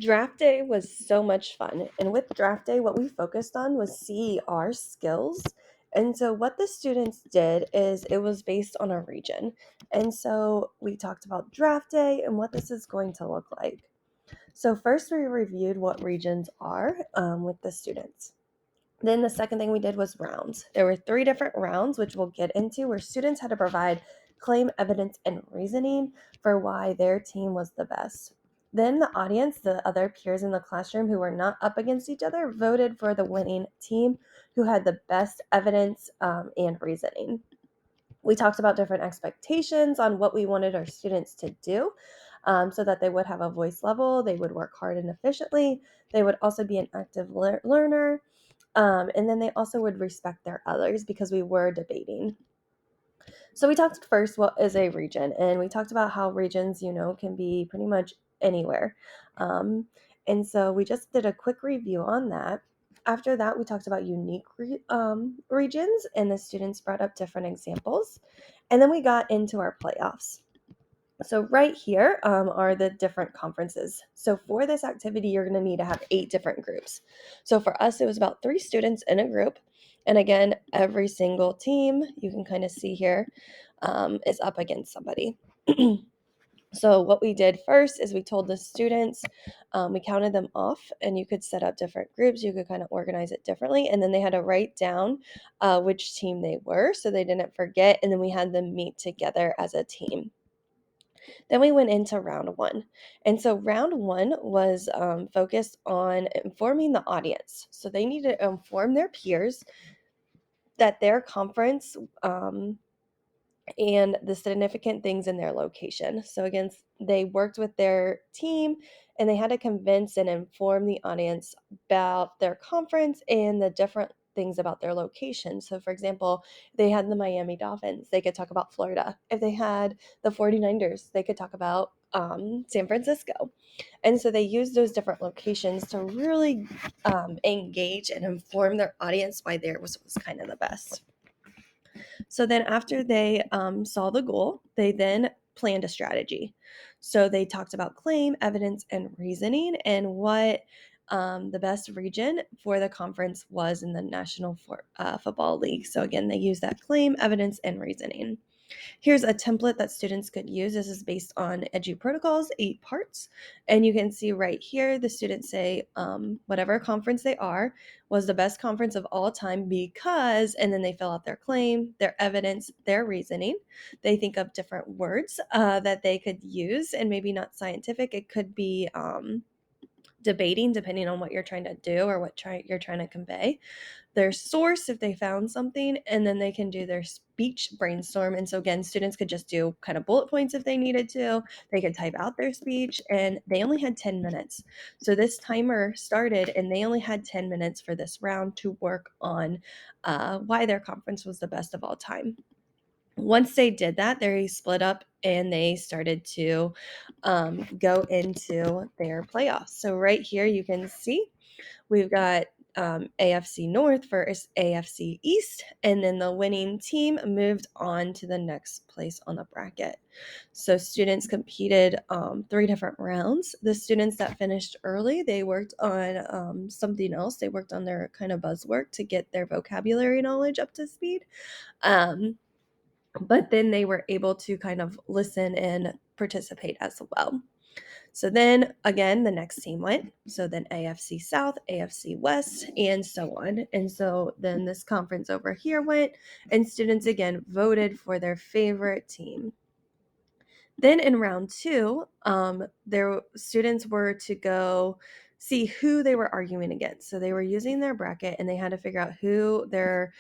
Draft day was so much fun. And with draft day, what we focused on was CER skills. And so, what the students did is it was based on a region. And so, we talked about draft day and what this is going to look like. So, first, we reviewed what regions are with the students. Then, the second thing we did was rounds. There were 3 different rounds, which we'll get into, where students had to provide claim, evidence, and reasoning for why their team was the best. Then the audience, the other peers in the classroom who were not up against each other, voted for the winning team who had the best evidence and reasoning. We talked about different expectations on what we wanted our students to do so that they would have a voice level, they would work hard and efficiently, they would also be an active learner, and then they also would respect their others because we were debating. So we talked first what is a region, and we talked about how regions, can be pretty much anywhere. Um, and so we just did a quick review on that. After that, we talked about unique regions, and the students brought up different examples. And then we got into our playoffs. So right here are the different conferences. So for this activity, you're going to need to have 8 different groups. So for us, it was about 3 students in a group. And again, every single team, you can kind of see here, is up against somebody. So what we did first is we told the students, we counted them off, and you could set up different groups. You could kind of organize it differently. And then they had to write down which team they were so they didn't forget. And then we had them meet together as a team. Then we went into round one. And so round one was focused on informing the audience. So they needed to inform their peers that their conference and the significant things in their location. So again, they worked with their team and they had to convince and inform the audience about their conference and the different things about their location. So for example, they had the Miami Dolphins, they could talk about Florida. If they had the 49ers, they could talk about San Francisco. And so they used those different locations to really engage and inform their audience why theirs was kind of the best. So then after they saw the goal, they then planned a strategy. So they talked about claim, evidence, and reasoning and what the best region for the conference was in the National Football League. So again, they use that claim, evidence, and reasoning. Here's a template that students could use. This is based on Edu Protocol's 8 parts. And you can see right here, the students say whatever conference they are was the best conference of all time because, and then they fill out their claim, their evidence, their reasoning. They think of different words that they could use, and maybe not scientific. It could be debating, depending on what you're trying to do or what you're trying to convey, their source if they found something, and then they can do their speech brainstorm. And so again, students could just do kind of bullet points if they needed to. They could type out their speech, and they only had 10 minutes. So this timer started, and they only had 10 minutes for this round to work on why their conference was the best of all time. Once they did that, they split up and they started to go into their playoffs. So right here, you can see we've got AFC North versus AFC East, and then the winning team moved on to the next place on the bracket. So students competed 3 different rounds. The students that finished early, they worked on something else. They worked on their kind of buzzwork to get their vocabulary knowledge up to speed. But then they were able to kind of listen and participate as well. So then again, the next team went. So then AFC South, AFC West, and so on. And so then this conference over here went, and students again voted for their favorite team. Then in round two, their students were to go see who they were arguing against. So they were using their bracket, and they had to figure out who their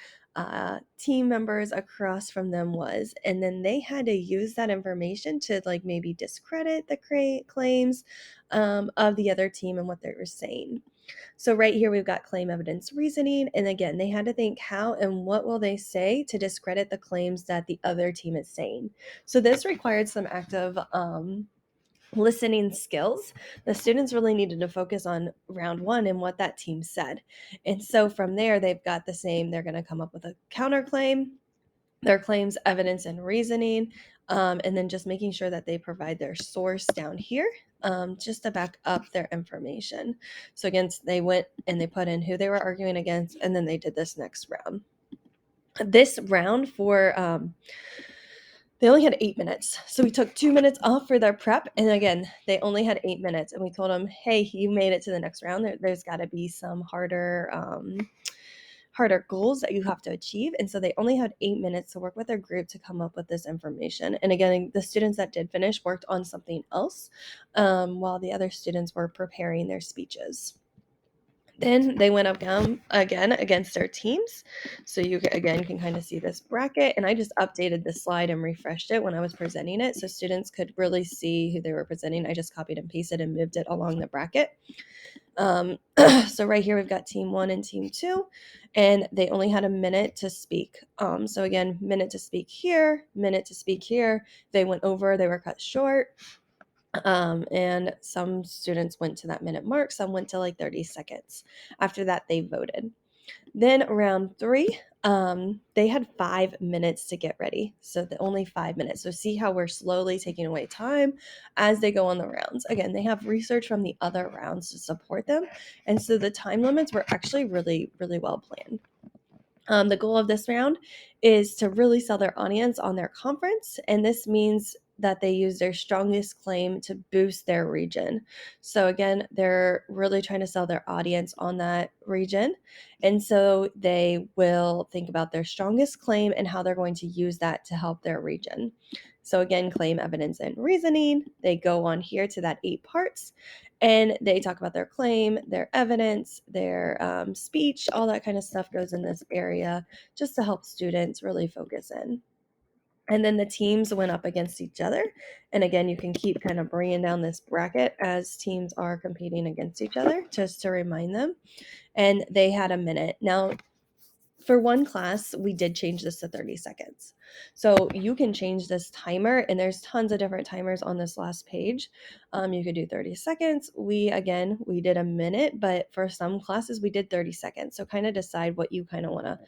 team members across from them was, and then they had to use that information to like maybe discredit the claims of the other team and what they were saying. So right here, we've got claim, evidence, reasoning. And again, they had to think how and what will they say to discredit the claims that the other team is saying. So this required some active listening skills. The students really needed to focus on round one and what that team said. And so from there, they've got the same, they're going to come up with a counterclaim, their claims, evidence, and reasoning, and then just making sure that they provide their source down here. just to back up their information. So again, they went and they put in who they were arguing against, and then they did this next round. This round they only had 8 minutes. So we took 2 minutes off for their prep. And again, they only had 8 minutes. And we told them, hey, you made it to the next round. There's got to be some harder goals that you have to achieve. And so they only had 8 minutes to work with their group to come up with this information. And again, the students that did finish worked on something else while the other students were preparing their speeches. Then they went up again against their teams. So you again can kind of see this bracket. And I just updated the slide and refreshed it when I was presenting it so students could really see who they were presenting. I just copied and pasted and moved it along the bracket. So right here we've got team 1 and team 2, and they only had a minute to speak. So again, minute to speak here, minute to speak here. They went over, they were cut short. And some students went to that minute mark, some went to like 30 seconds. After that, they voted. Then round 3, they had 5 minutes to get ready. So only 5 minutes. So see how we're slowly taking away time as they go on the rounds. Again, they have research from the other rounds to support them. And so the time limits were actually really, really well planned. The goal of this round is to really sell their audience on their conference, and this means that they use their strongest claim to boost their region. So again, they're really trying to sell their audience on that region, and so they will think about their strongest claim and how they're going to use that to help their region. So again, claim, evidence, and reasoning. They go on here to that 8 parts, and they talk about their claim, their evidence, their speech, all that kind of stuff goes in this area just to help students really focus in. And then the teams went up against each other. And again, you can keep kind of bringing down this bracket as teams are competing against each other, just to remind them. And they had a minute. Now, for one class, we did change this to 30 seconds. So you can change this timer, and there's tons of different timers on this last page. You could do 30 seconds. We did a minute, but for some classes, we did 30 seconds. So kind of decide what you kind of want to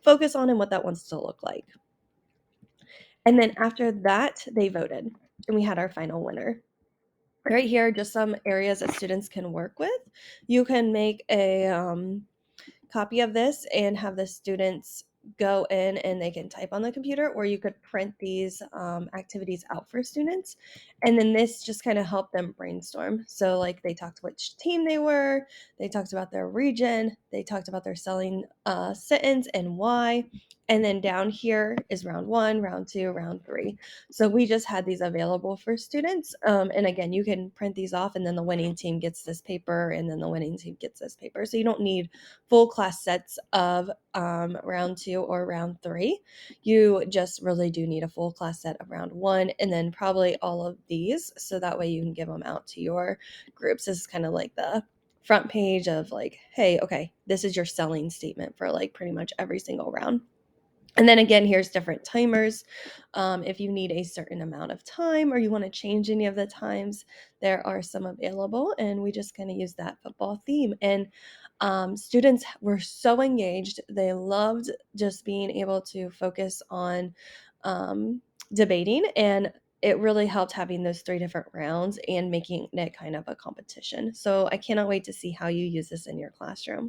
focus on and what that wants to look like. And then after that, they voted, and we had our final winner. Right here, just some areas that students can work with. You can make a copy of this and have the students go in and they can type on the computer, or you could print these activities out for students. And then this just kind of helped them brainstorm. So like they talked which team they were, they talked about their region, they talked about their selling sentence and why. And then down here is round 1, round 2, round 3. So we just had these available for students. And again, you can print these off, and then the winning team gets this paper, and then the winning team gets this paper. So you don't need full class sets of round 2 or round 3. You just really do need a full class set of round 1, and then probably all of these, so that way you can give them out to your groups. This is kind of like the front page of like, hey, okay, this is your selling statement for like pretty much every single round. And then again, here's different timers. If you need a certain amount of time or you want to change any of the times, there are some available. And we just kind of use that football theme. And students were so engaged. They loved just being able to focus on debating. And it really helped having those 3 different rounds and making it kind of a competition. So I cannot wait to see how you use this in your classroom.